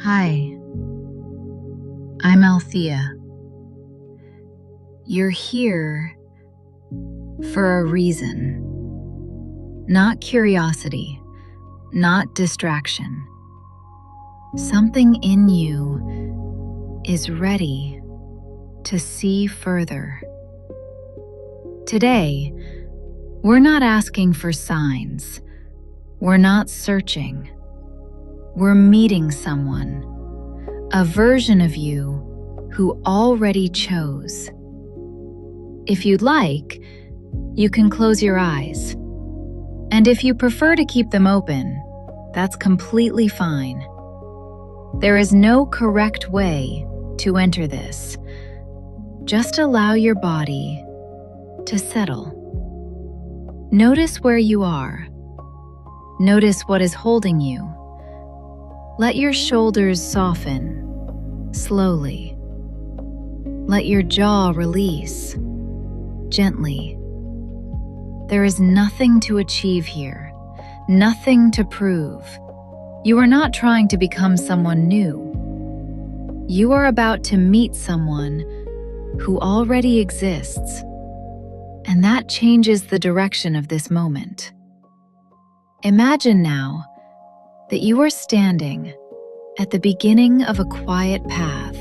Hi, I'm Althea. You're here for a reason, not curiosity, not distraction. Something in you is ready to see further. Today, we're not asking for signs. We're not searching. We're meeting someone, a version of you who already chose. If you'd like, you can close your eyes. And if you prefer to keep them open, that's completely fine. There is no correct way to enter this. Just allow your body to settle. Notice where you are. Notice what is holding you. Let your shoulders soften slowly. Let your jaw release gently. There is nothing to achieve here, nothing to prove. You are not trying to become someone new. You are about to meet someone who already exists, and that changes the direction of this moment. Imagine now that you are standing at the beginning of a quiet path,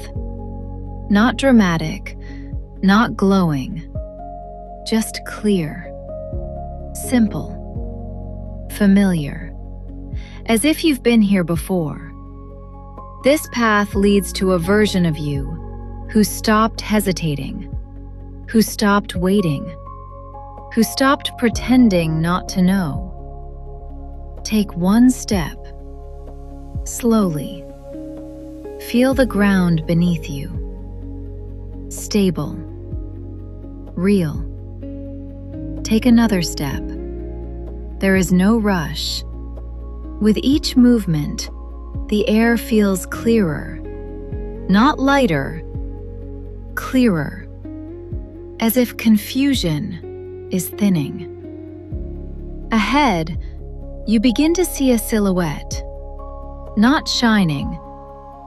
not dramatic, not glowing, just clear, simple, familiar, as if you've been here before. This path leads to a version of you who stopped hesitating, who stopped waiting, who stopped pretending not to know. Take one step, slowly. Feel the ground beneath you. Stable, real. Take another step. There is no rush. With each movement, the air feels clearer, not lighter, clearer, as if confusion is thinning. Ahead, you begin to see a silhouette, not shining,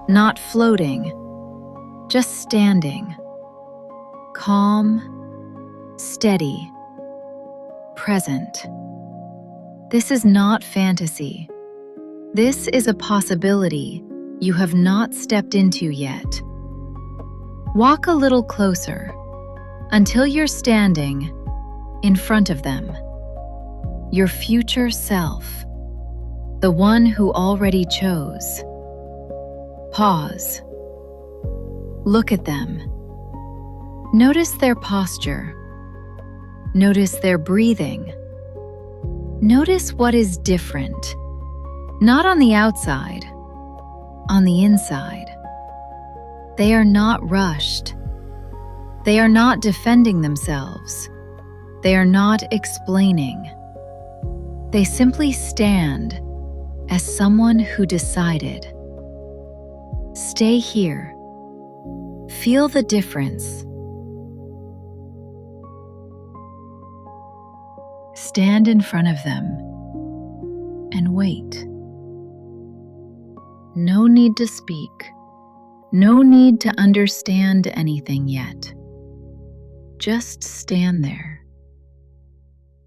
not floating, just standing, calm, steady, present. This is not fantasy. This is a possibility you have not stepped into yet. Walk a little closer until you're standing in front of them. Your future self, the one who already chose. Pause. Look at them. Notice their posture. Notice their breathing. Notice what is different, not on the outside, on the inside. They are not rushed. They are not defending themselves. They are not explaining. They simply stand as someone who decided. Stay here. Feel the difference. Stand in front of them and wait. No need to speak. No need to understand anything yet. Just stand there.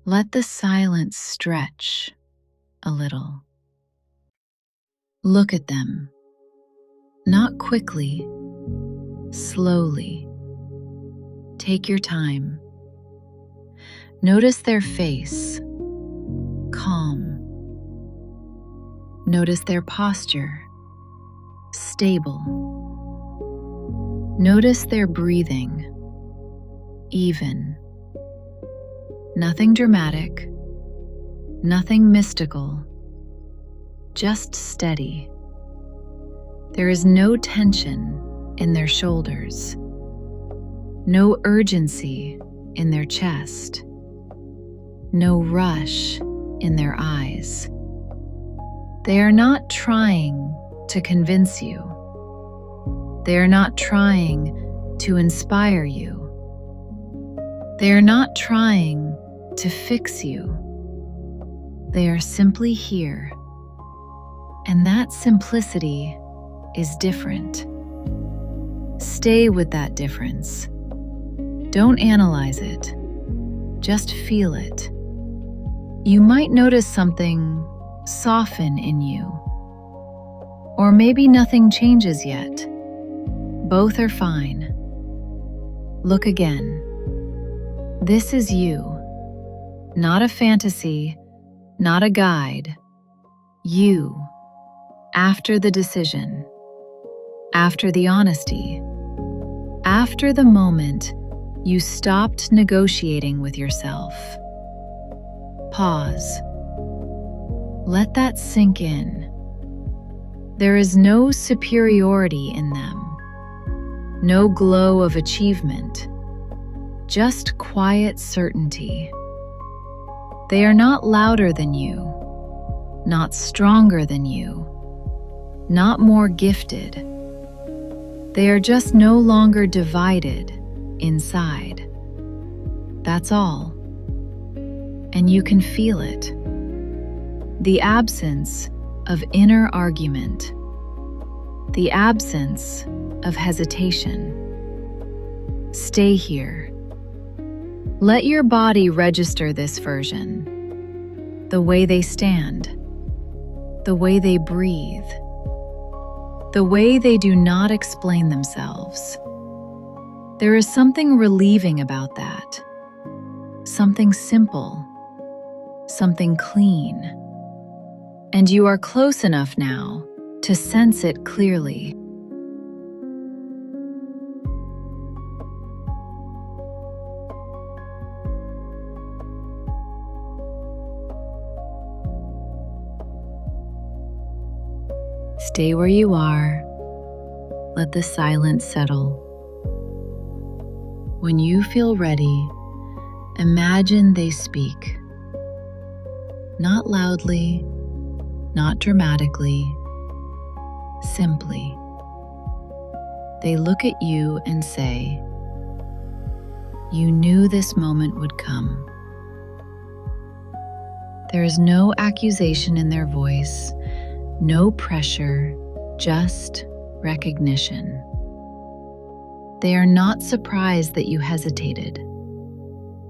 Let the silence stretch a little. Look at them. Not quickly, slowly. Take your time. Notice their face, calm. Notice their posture, stable. Notice their breathing, even. Nothing dramatic, nothing mystical, just steady. There is no tension in their shoulders, no urgency in their chest, no rush in their eyes. They are not trying to convince you. They are not trying to inspire you. They are not trying to fix you. They are simply here. And that simplicity is different. Stay with that difference. Don't analyze it. Just feel it. You might notice something soften in you. Or maybe nothing changes yet. Both are fine. Look again. This is you. Not a fantasy, not a guide. You. After the decision. After the honesty. After the moment you stopped negotiating with yourself. Pause. Let that sink in. There is no superiority in them, no glow of achievement, just quiet certainty. They are not louder than you, not stronger than you, not more gifted. They are just no longer divided inside. That's all. And you can feel it. The absence of inner argument. The absence of hesitation. Stay here. Let your body register this version. The way they stand. The way they breathe. The way they do not explain themselves. There is something relieving about that. Something simple. Something clean. And you are close enough now to sense it clearly. Stay where you are. Let the silence settle. When you feel ready, imagine they speak. Not loudly, not dramatically, simply. They look at you and say, "You knew this moment would come." There is no accusation in their voice, no pressure, just recognition. They are not surprised that you hesitated.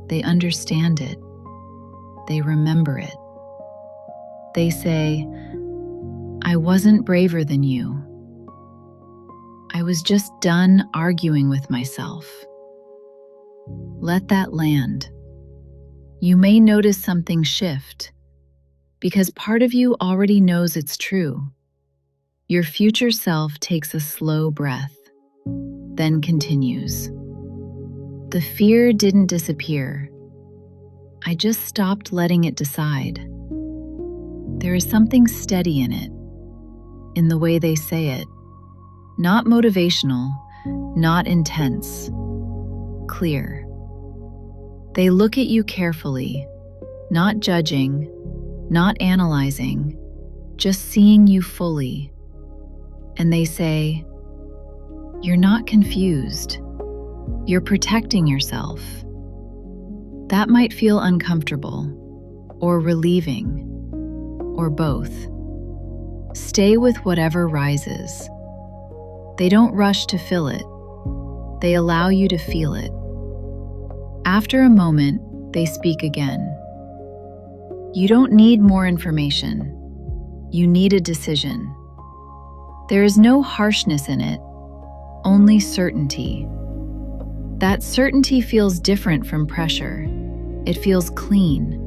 They understand it. They remember it. They say, "I wasn't braver than you. I was just done arguing with myself." Let that land. You may notice something shift, because part of you already knows it's true. Your future self takes a slow breath, then continues. The fear didn't disappear. I just stopped letting it decide. There is something steady in it, in the way they say it. Not motivational, not intense, clear. They look at you carefully, not judging, not analyzing, just seeing you fully. And they say, "You're not confused. You're protecting yourself." That might feel uncomfortable, or relieving, or both. Stay with whatever rises. They don't rush to fill it. They allow you to feel it. After a moment, they speak again. You don't need more information. You need a decision. There is no harshness in it, only certainty. That certainty feels different from pressure. It feels clean.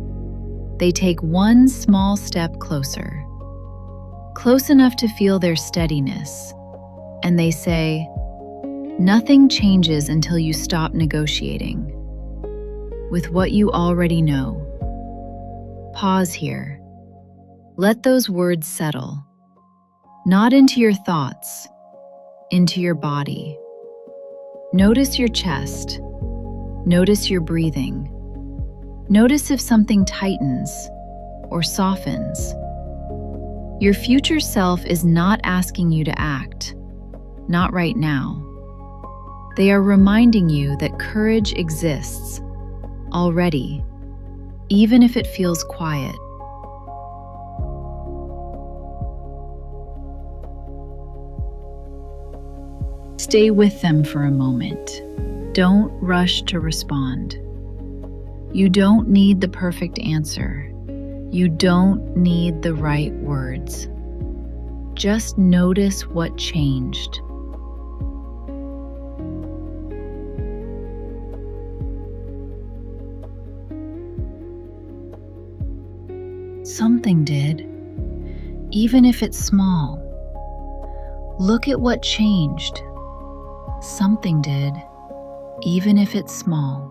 They take one small step closer, close enough to feel their steadiness, and they say, "Nothing changes until you stop negotiating with what you already know." Pause here. Let those words settle, not into your thoughts, into your body. Notice your chest. Notice your breathing. Notice if something tightens or softens. Your future self is not asking you to act, not right now. They are reminding you that courage exists already, even if it feels quiet. Stay with them for a moment. Don't rush to respond. You don't need the perfect answer. You don't need the right words. Just notice what changed. Something did, even if it's small. Look at what changed. Something did, even if it's small.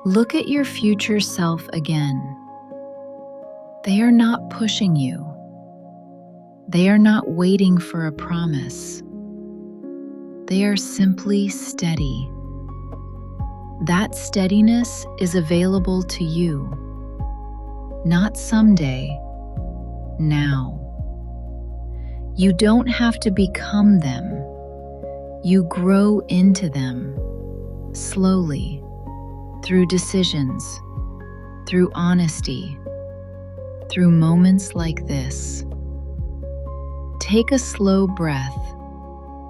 Look at your future self again. They are not pushing you. They are not waiting for a promise. They are simply steady. That steadiness is available to you. Not someday, now. You don't have to become them. You grow into them, slowly, through decisions, through honesty, through moments like this. Take a slow breath,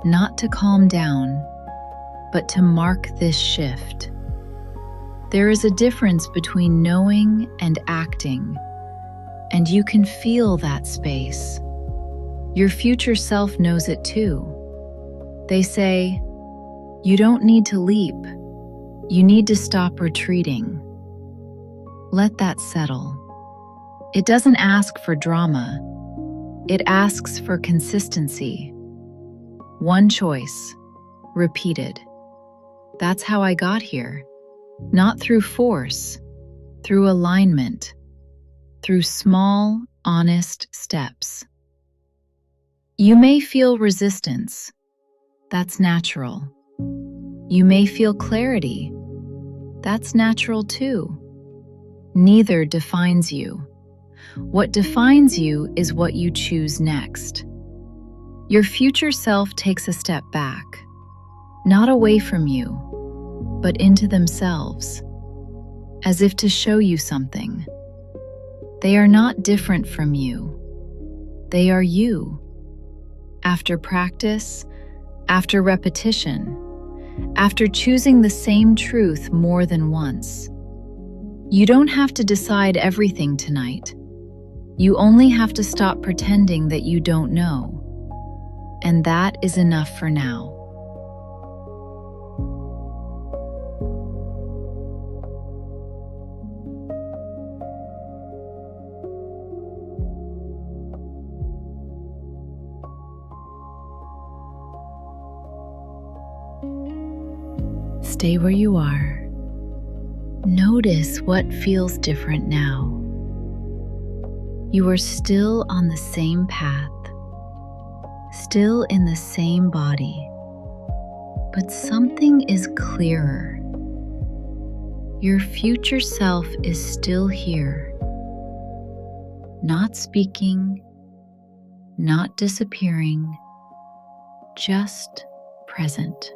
not to calm down, but to mark this shift. There is a difference between knowing and acting, and you can feel that space. Your future self knows it too. They say, you don't need to leap. You need to stop retreating. Let that settle. It doesn't ask for drama. It asks for consistency. One choice, repeated. That's how I got here. Not through force, through alignment, through small, honest steps. You may feel resistance. That's natural. You may feel clarity. That's natural too. Neither defines you. What defines you is what you choose next. Your future self takes a step back, not away from you, but into themselves, as if to show you something. They are not different from you. They are you. After practice, after repetition, after choosing the same truth more than once. You don't have to decide everything tonight. You only have to stop pretending that you don't know. And that is enough for now. Stay where you are. Notice what feels different now. You are still on the same path, still in the same body, but something is clearer. Your future self is still here, not speaking, not disappearing, just present.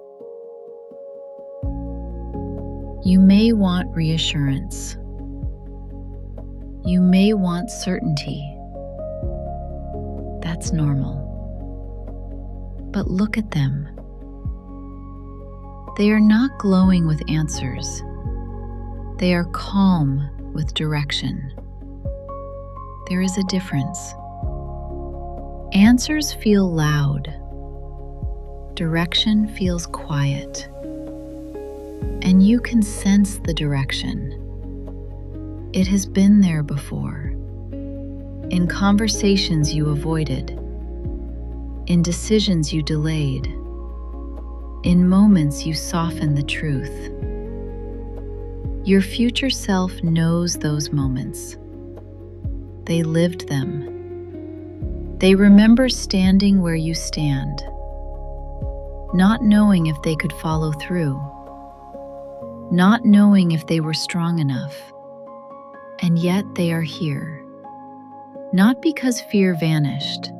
You may want reassurance. You may want certainty. That's normal. But look at them. They are not glowing with answers. They are calm with direction. There is a difference. Answers feel loud. Direction feels quiet. And you can sense the direction. It has been there before. In conversations you avoided. In decisions you delayed. In moments you softened the truth. Your future self knows those moments. They lived them. They remember standing where you stand, not knowing if they could follow through, not knowing if they were strong enough. And yet they are here, not because fear vanished,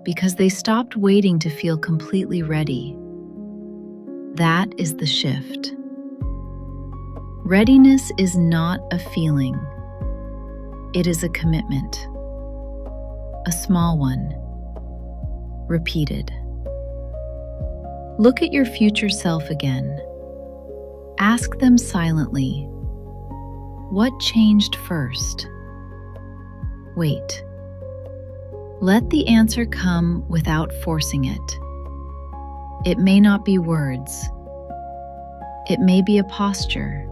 because they stopped waiting to feel completely ready. That is the shift. Readiness is not a feeling. It is a commitment. A small one, repeated. Look at your future self again. Ask them silently, what changed first? Wait. Let the answer come without forcing it. It may not be words. It may be a posture,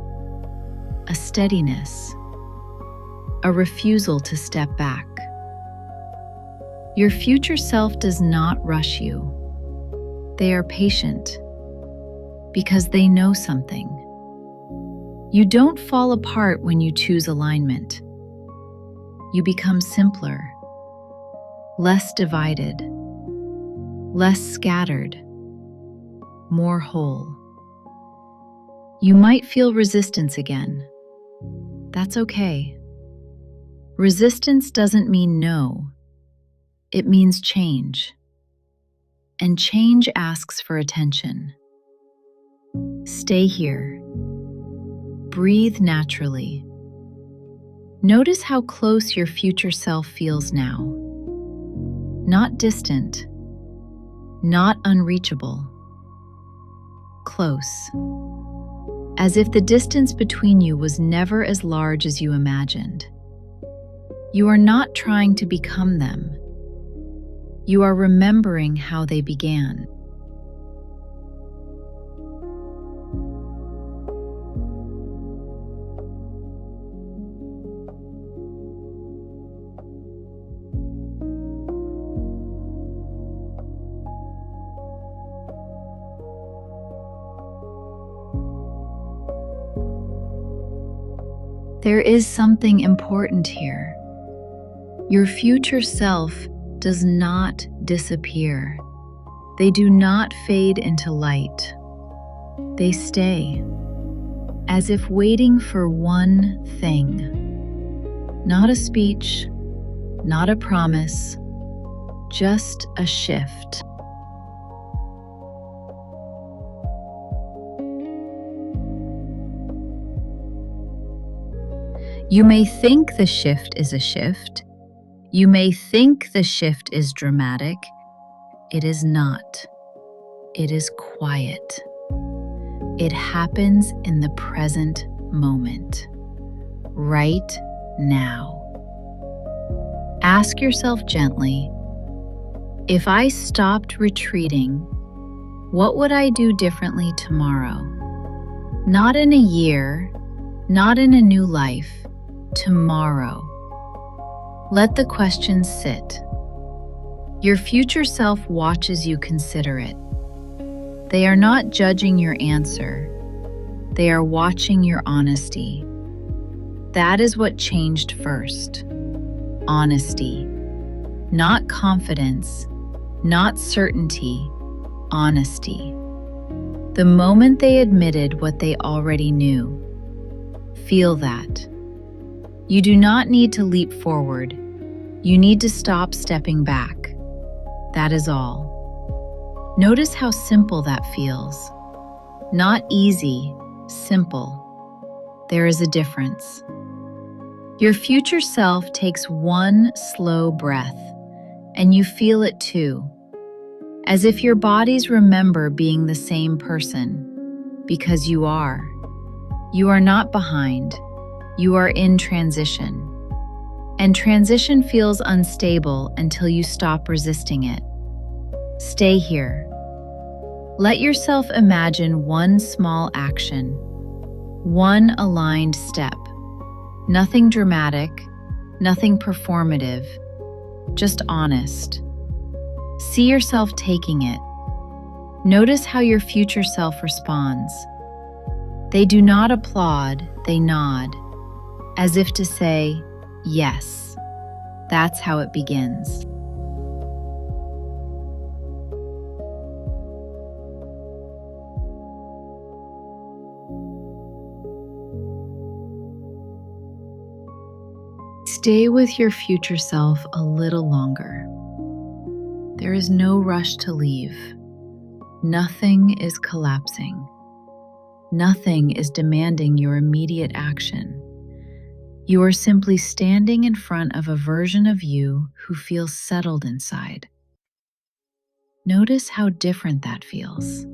a steadiness, a refusal to step back. Your future self does not rush you. They are patient because they know something. You don't fall apart when you choose alignment. You become simpler, less divided, less scattered, more whole. You might feel resistance again. That's okay. Resistance doesn't mean no. It means change. And change asks for attention. Stay here. Breathe naturally. Notice how close your future self feels now. Not distant, not unreachable. Close. As if the distance between you was never as large as you imagined. You are not trying to become them. You are remembering how they began. There is something important here. Your future self does not disappear. They do not fade into light. They stay, as if waiting for one thing. Not a speech, not a promise, just a shift. You may think the shift is a shift. You may think the shift is dramatic. It is not. It is quiet. It happens in the present moment, right now. Ask yourself gently, if I stopped retreating, what would I do differently tomorrow? Not in a year, not in a new life, tomorrow. Let the question sit. Your future self watches you consider it. They are not judging your answer. They are watching your honesty. That is what changed first. Honesty. Not confidence, not certainty, honesty. The moment they admitted what they already knew. Feel that. You do not need to leap forward. You need to stop stepping back. That is all. Notice how simple that feels. Not easy, simple. There is a difference. Your future self takes one slow breath, and you feel it too, as if your bodies remember being the same person, because you are. You are not behind. You are in transition. And transition feels unstable until you stop resisting it. Stay here. Let yourself imagine one small action, one aligned step. Nothing dramatic, nothing performative, just honest. See yourself taking it. Notice how your future self responds. They do not applaud, they nod, as if to say, yes, that's how it begins. Stay with your future self a little longer. There is no rush to leave. Nothing is collapsing. Nothing is demanding your immediate action. You are simply standing in front of a version of you who feels settled inside. Notice how different that feels.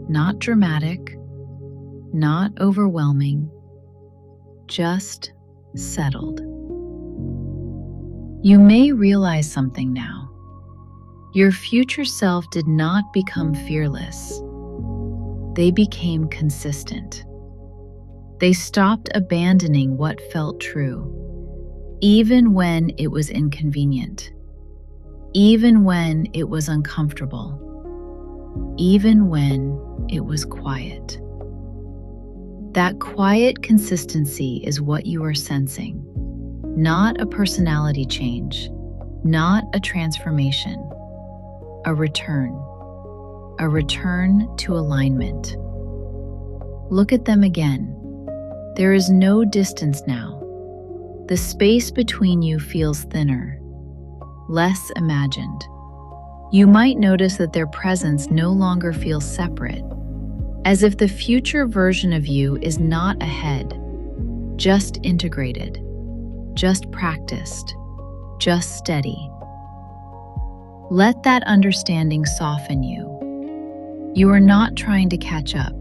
Not dramatic, not overwhelming, just settled. You may realize something now. Your future self did not become fearless. They became consistent. They stopped abandoning what felt true, even when it was inconvenient, even when it was uncomfortable, even when it was quiet. That quiet consistency is what you are sensing, not a personality change, not a transformation, a return to alignment. Look at them again. There is no distance now. The space between you feels thinner, less imagined. You might notice that their presence no longer feels separate, as if the future version of you is not ahead, just integrated, just practiced, just steady. Let that understanding soften you. You are not trying to catch up.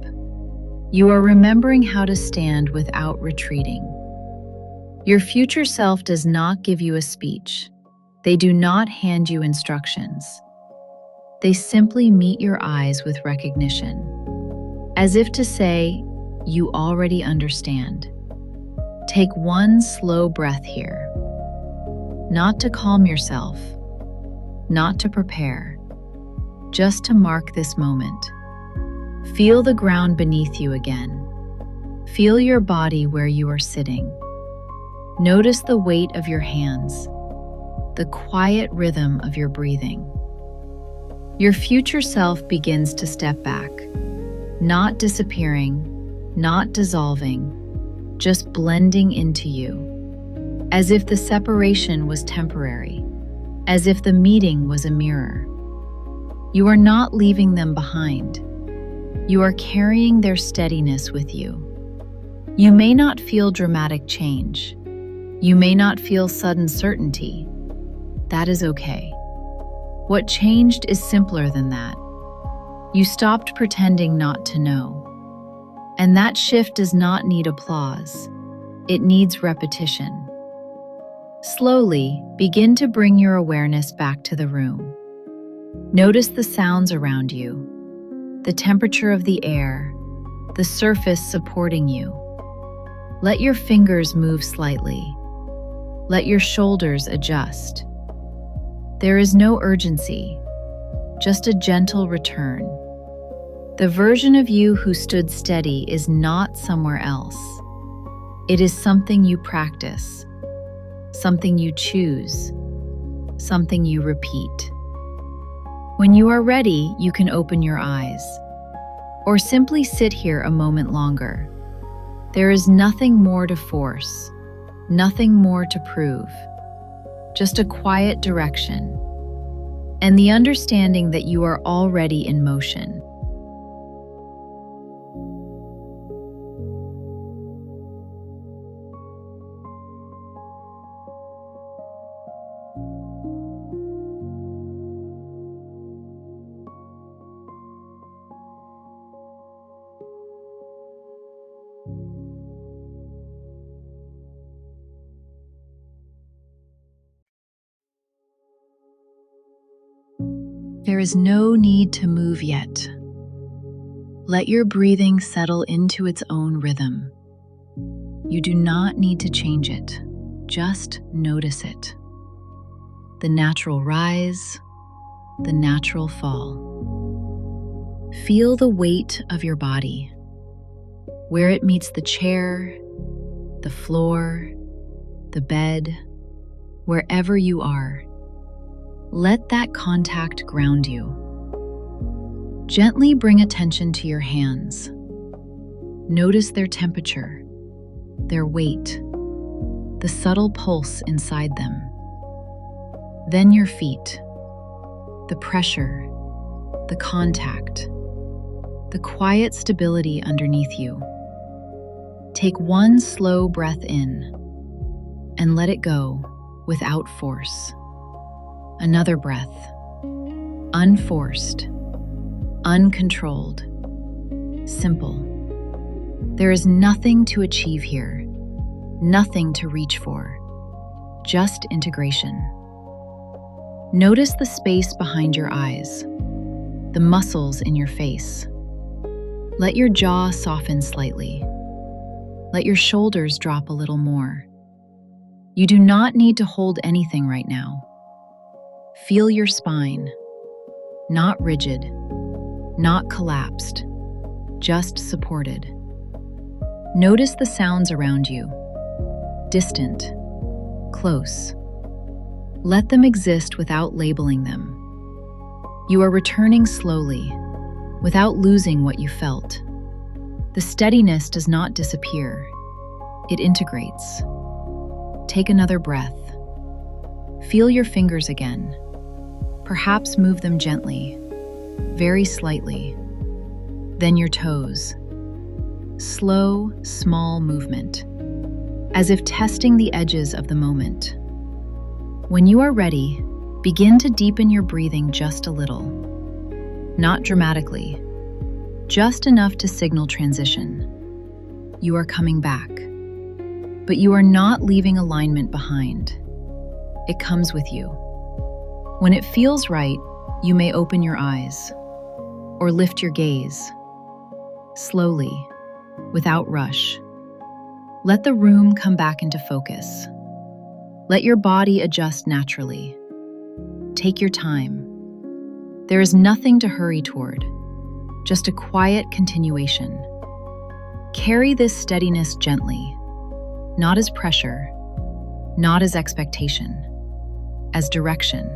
You are remembering how to stand without retreating. Your future self does not give you a speech. They do not hand you instructions. They simply meet your eyes with recognition, as if to say, you already understand. Take one slow breath here. Not to calm yourself, not to prepare, just to mark this moment. Feel the ground beneath you again. Feel your body where you are sitting. Notice the weight of your hands, the quiet rhythm of your breathing. Your future self begins to step back, not disappearing, not dissolving, just blending into you, as if the separation was temporary, as if the meeting was a mirror. You are not leaving them behind. You are carrying their steadiness with you. You may not feel dramatic change. You may not feel sudden certainty. That is okay. What changed is simpler than that. You stopped pretending not to know. And that shift does not need applause. It needs repetition. Slowly, begin to bring your awareness back to the room. Notice the sounds around you, the temperature of the air, the surface supporting you. Let your fingers move slightly. Let your shoulders adjust. There is no urgency, just a gentle return. The version of you who stood steady is not somewhere else. It is something you practice, something you choose, something you repeat. When you are ready, you can open your eyes, or simply sit here a moment longer. There is nothing more to force, nothing more to prove, just a quiet direction, and the understanding that you are already in motion. There is no need to move yet. Let your breathing settle into its own rhythm. You do not need to change it, just notice it. The natural rise, the natural fall. Feel the weight of your body, where it meets the chair, the floor, the bed, wherever you are. Let that contact ground you. Gently bring attention to your hands. Notice their temperature, their weight, the subtle pulse inside them. Then your feet, the pressure, the contact, the quiet stability underneath you. Take one slow breath in and let it go without force. Another breath, unforced, uncontrolled, simple. There is nothing to achieve here, nothing to reach for, just integration. Notice the space behind your eyes, the muscles in your face. Let your jaw soften slightly. Let your shoulders drop a little more. You do not need to hold anything right now. Feel your spine, not rigid, not collapsed, just supported. Notice the sounds around you, distant, close. Let them exist without labeling them. You are returning slowly, without losing what you felt. The steadiness does not disappear, it integrates. Take another breath. Feel your fingers again. Perhaps move them gently, very slightly. Then your toes. Slow, small movement, as if testing the edges of the moment. When you are ready, begin to deepen your breathing just a little. Not dramatically, just enough to signal transition. You are coming back, but you are not leaving alignment behind. It comes with you. When it feels right, you may open your eyes or lift your gaze. Slowly, without rush. Let the room come back into focus. Let your body adjust naturally. Take your time. There is nothing to hurry toward, just a quiet continuation. Carry this steadiness gently, not as pressure, not as expectation, as direction,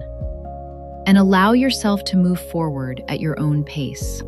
and allow yourself to move forward at your own pace.